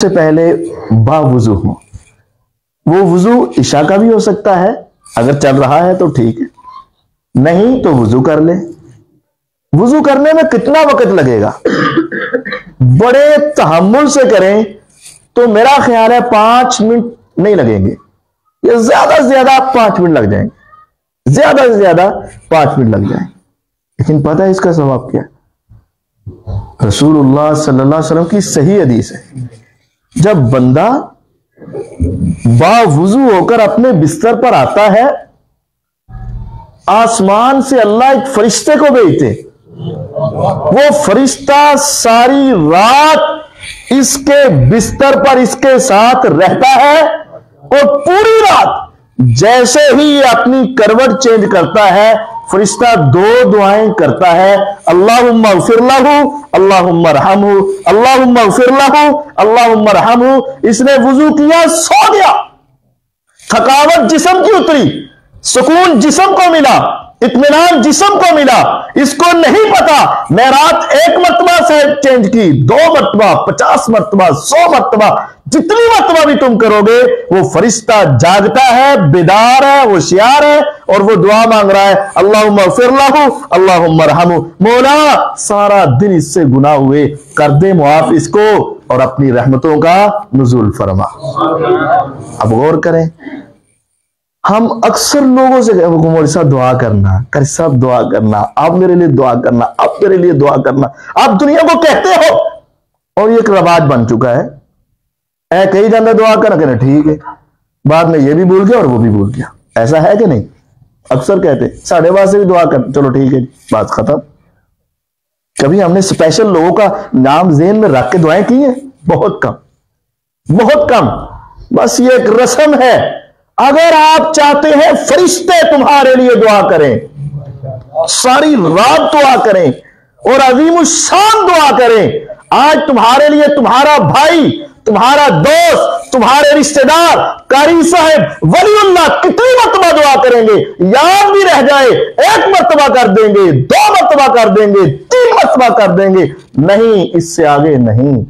से पहले बावुजू हो। वो वुजू इशा का भी हो सकता है, अगर चल रहा है तो ठीक है, नहीं तो वुजू कर ले। वुजू करने में कितना वक्त लगेगा? बड़े तहम्मुल से करें तो मेरा ख्याल है 5 मिनट नहीं लगेंगे, या ज्यादा से ज्यादा 5 मिनट लग जाएंगे, ज्यादा से ज्यादा 5 मिनट लग जाएंगे। लेकिन पता है इसका सवाब क्या? रसूलुल्लाह सल्लल्लाहु अलैहि वसल्लम की सही हदीस है, जब बंदा बावुजू होकर अपने बिस्तर पर आता है, आसमान से अल्लाह एक फरिश्ते को भेजते, वो फरिश्ता सारी रात इसके बिस्तर पर इसके साथ रहता है, और पूरी रात जैसे ही ये अपनी करवट चेंज करता है, फरिश्ता 2 दुआएं करता है, अल्लाहुम्मा अग़फिर लहू, अल्लाहुम्मा रहमहू, अल्लाहुम्मा अग़फिर लहू, अल्लाहुम्मा रहमहू। इसने वुजू किया, सो गया, थकावट जिस्म की उतरी, सुकून जिस्म को मिला, इत्मीनान जिस्म को मिला। इसको नहीं पता मैं रात 1 मरतबा से चेंज की, 2 मरतबा, 50 मरतबा, 100 मरतबा, जितनी मरतबा भी तुम करोगे, वो फरिश्ता जागता है, बेदार है, होशियार है, और वो दुआ मांग रहा है, अल्लाहुम्मा अग़फिर लहू, अल्लाहुम्मा रहमहू। मौला सारा दिन इससे गुनाह हुए, कर दे मुआफ इसको, और अपनी रहमतों का नुज़ूल फरमा। अब गौर करें, हम अक्सर लोगों से मौलवी साहब दुआ करना, कर साहब दुआ करना, आप मेरे लिए दुआ करना, आप मेरे लिए दुआ करना, आप दुनिया को कहते हो, और ये एक रवाज बन चुका है। कई जाने दुआ करना, ठीक है, बाद में ये भी भूल गया और वो भी भूल गया। ऐसा है कि नहीं? अक्सर कहते साढ़े बाद से भी दुआ कर, चलो ठीक है, बात खत्म। कभी हमने स्पेशल लोगों का नाम ज़हन में रख के दुआएं की है? बहुत कम, बहुत कम। बस ये एक रस्म है। अगर आप चाहते हैं फरिश्ते तुम्हारे लिए दुआ करें, सारी रात दुआ करें और अजीम शान दुआ करें, आज तुम्हारे लिए तुम्हारा भाई, तुम्हारा दोस्त, तुम्हारे रिश्तेदार, कारी साहब, वलीउल्लाह कितनी मरतबा दुआ करेंगे, याद भी रह जाए, 1 मरतबा कर देंगे, 2 मरतबा कर देंगे, 3 मरतबा कर देंगे, नहीं इससे आगे नहीं।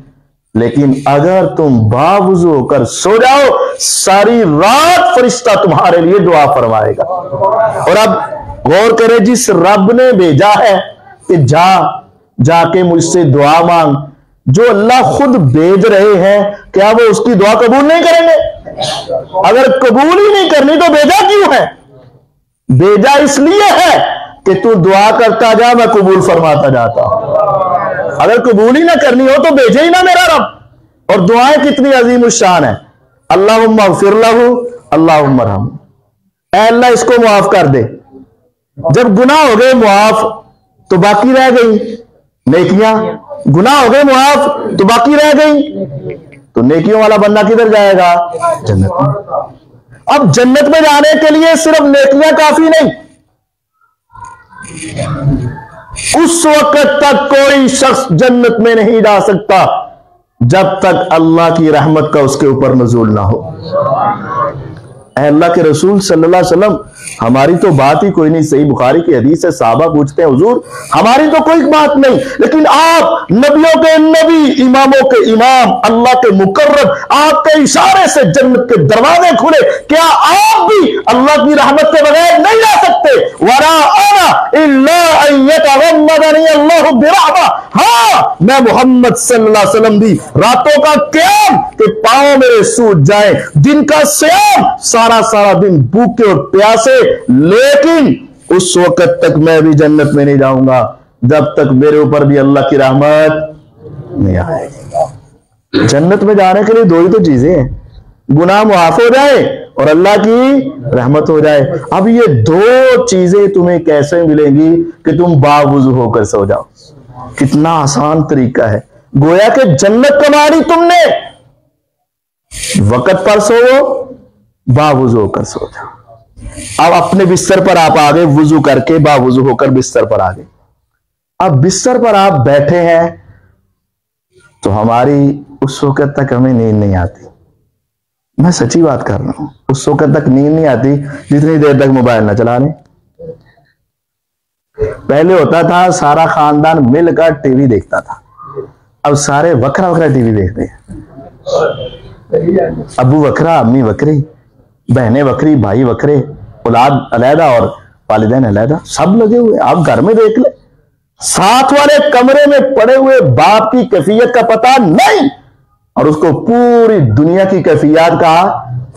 लेकिन अगर तुम बावुजू होकर सो जाओ, सारी रात फरिश्ता तुम्हारे लिए दुआ फरमाएगा। और अब गौर करें, जिस रब ने भेजा है कि जाके मुझसे दुआ मांग, जो अल्लाह खुद भेज रहे हैं, क्या वो उसकी दुआ कबूल नहीं करेंगे? अगर कबूल ही नहीं करनी तो भेजा क्यों है? भेजा इसलिए है कि तू दुआ करता जा, मैं कबूल फरमाता जाता हूं। अगर कबूल ही ना करनी हो तो भेजे ही ना मेरा रब। और दुआएं कितनी अजीम शान है, अल्लाहुम्मा अग़फिर लहू, अल्लाहुम्मा रहमहू। ऐ अल्लाह इसको मुआफ कर दे। जब गुनाह हो गए मुआफ तो बाकी रह गई नेकियां, गुनाह हो गए मुआफ तो बाकी रह गई, तो नेकियों वाला बंदा किधर जाएगा? जन्नत में। अब जन्नत में जाने के लिए सिर्फ नेकियां काफी नहीं, उस वक्त तक कोई शख्स जन्नत में नहीं जा सकता जब तक अल्लाह की रहमत का उसके ऊपर नुज़ूल ना हो। अल्लाह के रसूल सल्लल्लाहु अलैहि वसल्लम, हमारी तो बात ही कोई नहीं। सही बुखारी की हदीस है, साहबा पूछते हैं हुजूर हमारी तो कोई बात नहीं, लेकिन आप नबियों के नबी, इमामों के इमाम, अल्लाह के मुकर्रम, आपके इशारे से जन्नत के दरवाजे खुले, क्या आप भी अल्लाह की रहमत के बगैर नहीं जा सकते? वरा आना इल्ला अन यतगम्मदनी अल्लाहु बिरहमा। हाँ, मैं मोहम्मद सल्लल्लाहु अलैहि वसल्लम भी रातों का क़याम के पांव मेरे सूज जाए, दिन का सियाम, सारा दिन भूखे और प्यासे, लेकिन उस वक्त तक मैं भी जन्नत में नहीं जाऊंगा जब तक मेरे ऊपर भी अल्लाह की रहमत नहीं आएगी। जन्नत में जाने के लिए 2 ही तो चीजें हैं, गुनाह मुआफ हो जाए और अल्लाह की रहमत हो जाए। अब ये 2 चीजें तुम्हें कैसे मिलेंगी कि तुम बावुजू होकर सो जाओ? कितना आसान तरीका है। गोया कि जन्नत कमा ली तुमने, वक्त पर सोवो, बावुजू होकर सो जाओ। अब अपने बिस्तर पर आप आ गए, वुजू करके बावुजू होकर बिस्तर पर आ गए। अब बिस्तर पर आप बैठे हैं तो हमारी उस वक्त तक हमें नींद नहीं आती। मैं सच्ची बात कर रहा हूं, उस वक्त तक नींद नहीं आती जितनी देर तक मोबाइल ना चला लें। पहले होता था सारा खानदान मिलकर टीवी देखता था, अब सारे वखरा वखरा टीवी देखते हैं। अबू बकरा, अम्मी बकरी, बहनें बकरी, भाई बकरे, औलाद अलहदा और वालिदैन अलहदा, सब लगे हुए। आप घर में देख ले, साथ वाले कमरे में पड़े हुए बाप की कैफियत का पता नहीं और उसको पूरी दुनिया की कैफियत का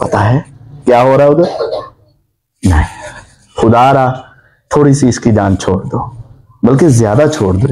पता है क्या हो रहा है उधर। नहीं, खुदा रहा थोड़ी सी इसकी जान छोड़ दो, बल्कि ज्यादा छोड़ दो।